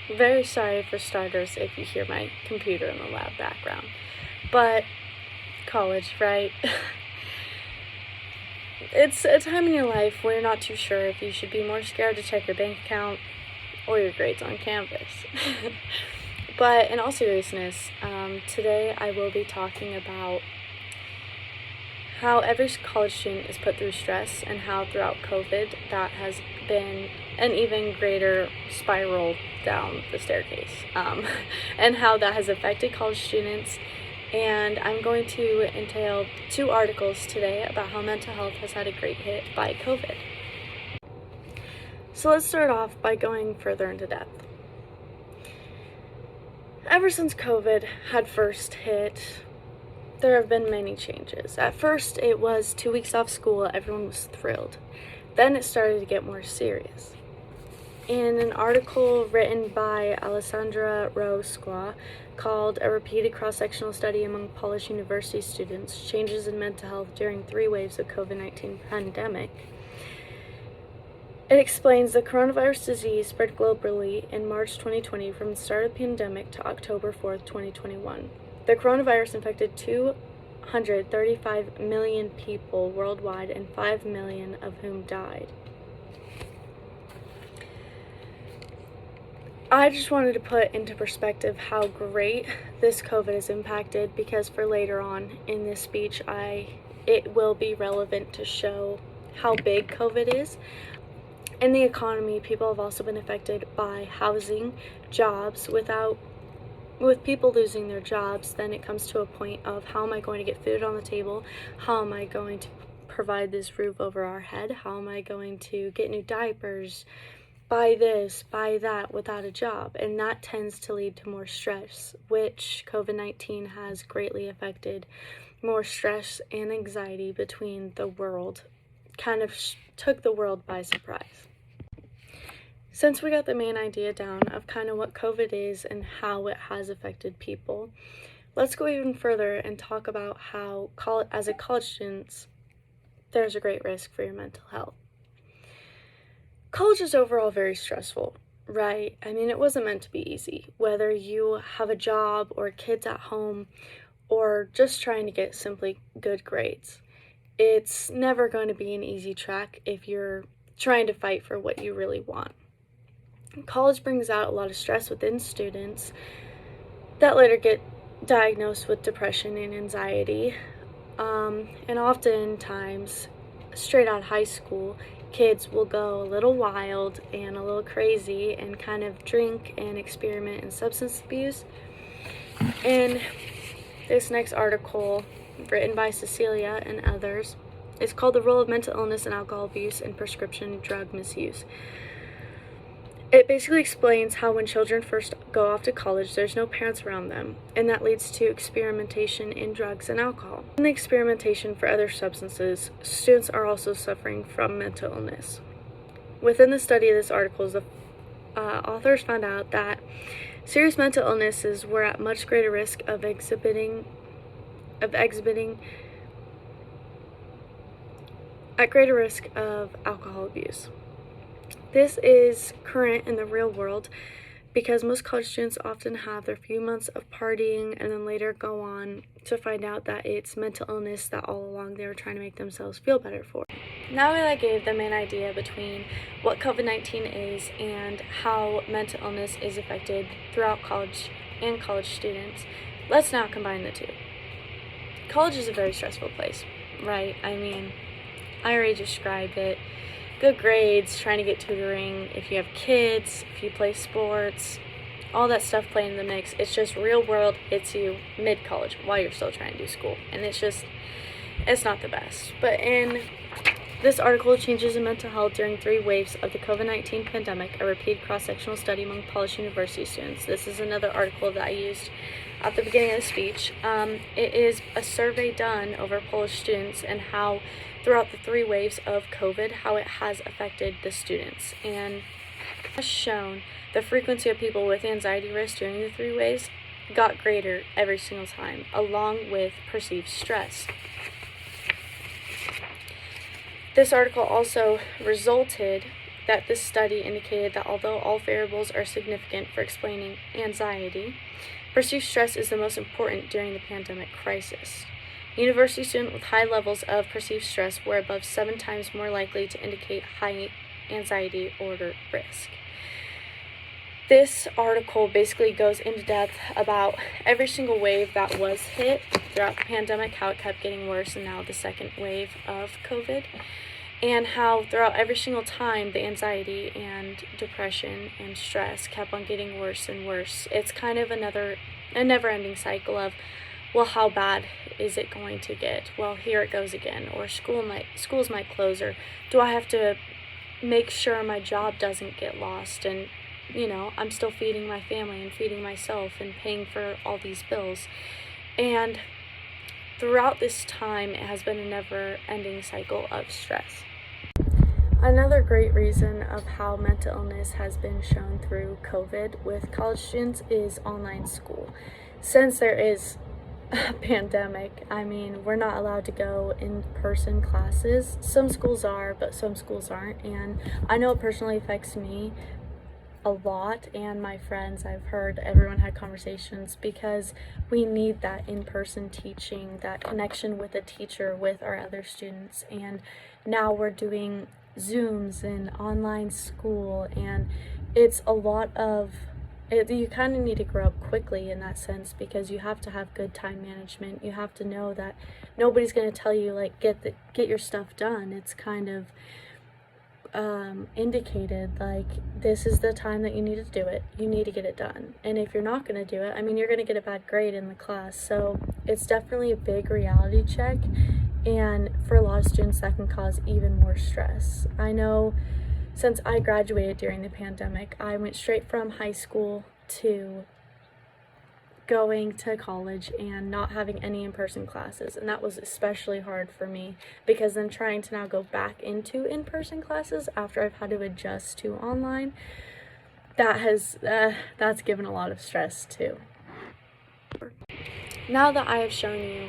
Very sorry for starters if you hear my computer in the loud background. But college, right? It's a time in your life where you're not too sure if you should be more scared to check your bank account or your grades on Canvas. But in all seriousness, today I will be talking about how every college student is put through stress and how throughout COVID that has been an even greater spiral down the staircase, and how that has affected college students. And I'm going to entail 2 articles today about how mental health has had a great hit by COVID. So let's start off by going further into depth. Ever since COVID had first hit, there have been many changes. At first, it was 2 weeks off school, everyone was thrilled. Then it started to get more serious. In an article written by Alessandra Rosqua called A Repeated Cross-Sectional Study Among Polish University Students, Changes in Mental Health During 3 Waves of COVID-19 Pandemic, it explains the coronavirus disease spread globally in March 2020 from the start of the pandemic to October 4th, 2021. The coronavirus infected 235 million people worldwide and 5 million of whom died. I just wanted to put into perspective how great this COVID has impacted, because for later on in this speech, it will be relevant to show how big COVID is. In the economy, people have also been affected by housing, jobs. With people losing their jobs, then it comes to a point of, how am I going to get food on the table? How am I going to provide this roof over our head? How am I going to get new diapers? Buy this, buy that without a job. And that tends to lead to more stress, which COVID-19 has greatly affected. More stress and anxiety between the world, kind of took the world by surprise. Since we got the main idea down of kind of what COVID is and how it has affected people, let's go even further and talk about how, as a college student, there's a great risk for your mental health. College is overall very stressful, right? I mean, it wasn't meant to be easy. Whether you have a job or kids at home or just trying to get simply good grades, it's never going to be an easy track if you're trying to fight for what you really want. College brings out a lot of stress within students that later get diagnosed with depression and anxiety. And oftentimes, straight out of high school, kids will go a little wild and a little crazy and kind of drink and experiment in substance abuse. And this next article, written by Cecilia and others, is called The Role of Mental Illness and Alcohol Abuse and Prescription Drug Misuse. It basically explains how when children first go off to college, there's no parents around them, and that leads to experimentation in drugs and alcohol. In the experimentation for other substances, students are also suffering from mental illness. Within the study of this article, the authors found out that serious mental illnesses were at much greater risk of exhibiting at greater risk of alcohol abuse. This is current in the real world because most college students often have their few months of partying and then later go on to find out that it's mental illness that all along they were trying to make themselves feel better for. Now that I gave them an idea between what COVID-19 is and how mental illness is affected throughout college and college students, let's now combine the two. College is a very stressful place, right? I mean, I already described it. Good grades, trying to get tutoring, if you have kids, if you play sports, all that stuff playing in the mix. It's just real world hits you mid-college while you're still trying to do school. And it's not the best. But in this article, Changes in Mental Health During 3 Waves of the COVID-19 Pandemic, a repeated cross-sectional study among Polish university students. This is another article that I used at the beginning of the speech. It is a survey done over Polish students and how throughout the 3 waves of COVID, how it has affected the students. And as shown, the frequency of people with anxiety risk during the 3 waves got greater every single time, along with perceived stress. This article also resulted that this study indicated that although all variables are significant for explaining anxiety, perceived stress is the most important during the pandemic crisis. University students with high levels of perceived stress were above 7 times more likely to indicate high anxiety or risk. This article basically goes into depth about every single wave that was hit throughout the pandemic, how it kept getting worse, and now the second wave of COVID, and how throughout every single time the anxiety and depression and stress kept on getting worse and worse. It's kind of a never-ending cycle of, well, how bad is it going to get? Well, here it goes again. Or schools might close, or do I have to make sure my job doesn't get lost? And I'm still feeding my family and feeding myself and paying for all these bills. And throughout this time, it has been a never-ending cycle of stress. Another great reason of how mental illness has been shown through COVID with college students is online school. Since there is a pandemic, we're not allowed to go in-person classes. Some schools are, but some schools aren't. And I know it personally affects me a lot, and my friends. I've heard everyone had conversations because we need that in-person teaching, that connection with a teacher, with our other students. And now we're doing Zooms and online school, and it's a lot of it. You kind of need to grow up quickly in that sense, because you have to have good time management. You have to know that nobody's going to tell you like get your stuff done. It's kind of indicated like this is the time that you need to do it. You need to get it done, and if you're not going to do it, you're going to get a bad grade in the class. So it's definitely a big reality check, and for a lot of students that can cause even more stress. I know since I graduated during the pandemic, I went straight from high school to going to college and not having any in-person classes, and that was especially hard for me, because then trying to now go back into in-person classes after I've had to adjust to online, that's given a lot of stress too. Now that I have shown you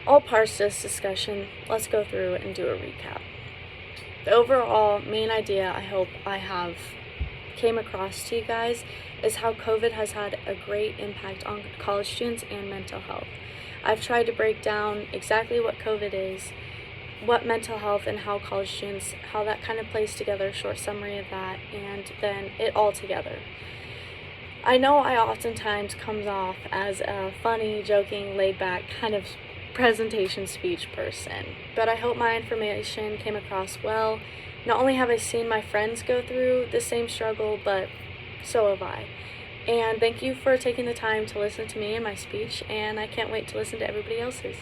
all parts of this discussion, let's go through and do a recap. The overall main idea I hope I have came across to you guys is how COVID has had a great impact on college students and mental health. I've tried to break down exactly what COVID is, what mental health and how college students, how that kind of plays together, a short summary of that, and then it all together. I know I oftentimes comes off as a funny, joking, laid-back kind of presentation speech person, but I hope my information came across well. Not only have I seen my friends go through the same struggle, but so have I. And thank you for taking the time to listen to me and my speech, and I can't wait to listen to everybody else's.